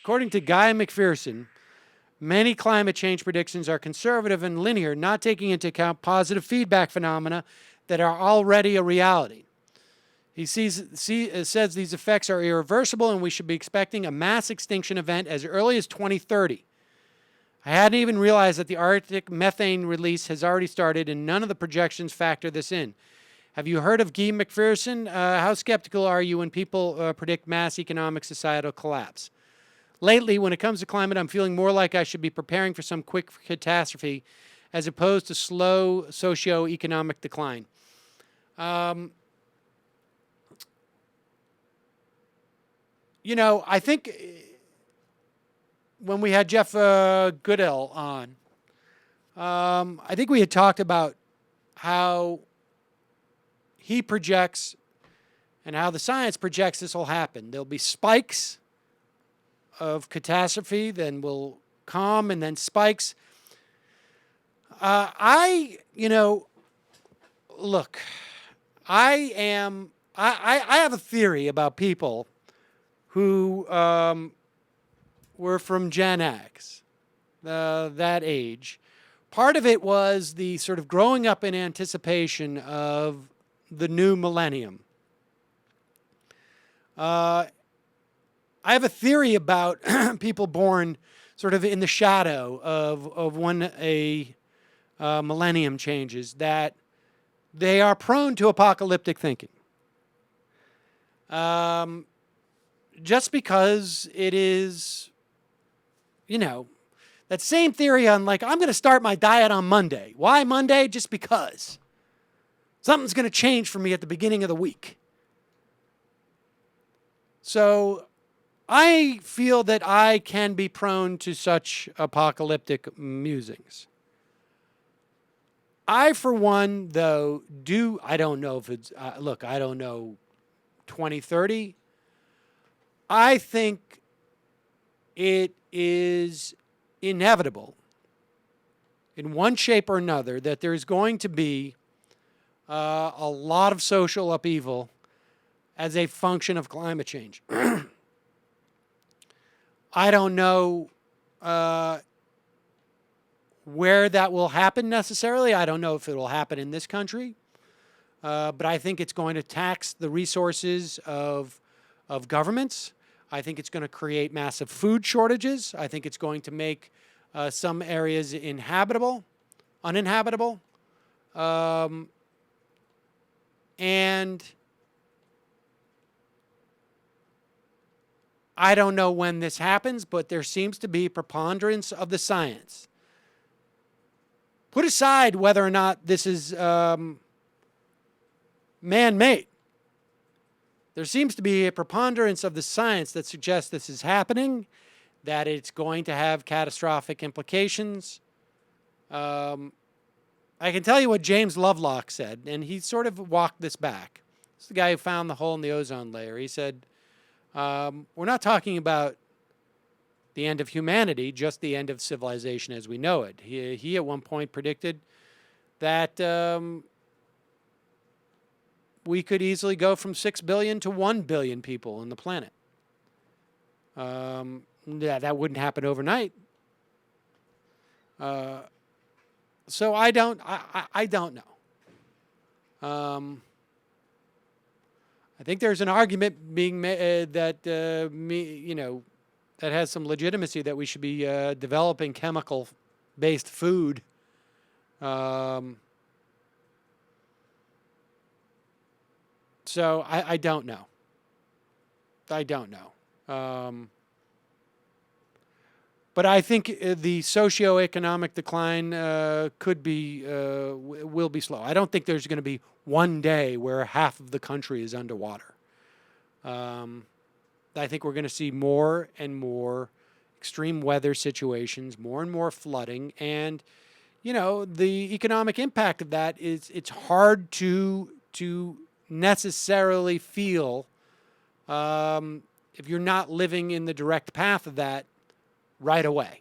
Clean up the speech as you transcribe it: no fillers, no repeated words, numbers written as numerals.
According to Guy McPherson, many climate change predictions are conservative and linear, not taking into account positive feedback phenomena that are already a reality. He says these effects are irreversible and we should be expecting a mass extinction event as early as 2030. I hadn't even realized that the Arctic methane release has already started and none of the projections factor this in. Have you heard of Guy McPherson? How skeptical are you when people predict mass economic societal collapse? Lately, when it comes to climate, I'm feeling more like I should be preparing for some quick catastrophe as opposed to slow socioeconomic decline. I think when we had Jeff Goodell on, I think we had talked about how he projects and how the science projects this will happen. There'll be spikes of catastrophe, then will calm, and then spikes. Look, I have a theory about people who were from Gen X, that age. Part of it was the sort of growing up in anticipation of the new millennium. I have a theory about people born sort of in the shadow of when a millennium changes, that they are prone to apocalyptic thinking. Just because it is, that same theory on like, I'm going to start my diet on Monday. Why Monday? Just because. Something's going to change for me at the beginning of the week. So I feel that I can be prone to such apocalyptic musings. I, for one, though, I don't know if it's, I don't know 2030. I think it is inevitable in one shape or another that there's going to be a lot of social upheaval as a function of climate change. I don't know where that will happen necessarily. I don't know if it will happen in this country. But I think it's going to tax the resources of governments. I think it's going to create massive food shortages. I think it's going to make some areas uninhabitable. And I don't know when this happens, but there seems to be preponderance of the science. Put aside whether or not this is man-made. There seems to be a preponderance of the science that suggests this is happening, that it's going to have catastrophic implications. I can tell you what James Lovelock said, and he sort of walked this back. It's the guy who found the hole in the ozone layer. He said, we're not talking about the end of humanity, just the end of civilization as we know it. He at one point predicted that we could easily go from 6 billion to 1 billion people on the planet. That wouldn't happen overnight. So I don't know. I think there's an argument being made that that has some legitimacy that we should be developing chemical-based food. So I don't know. But I think the socioeconomic decline will be slow. I don't think there's going to be one day where half of the country is underwater. I think we're going to see more and more extreme weather situations, more and more flooding, and the economic impact of that is it's hard to necessarily feel if you're not living in the direct path of that right away.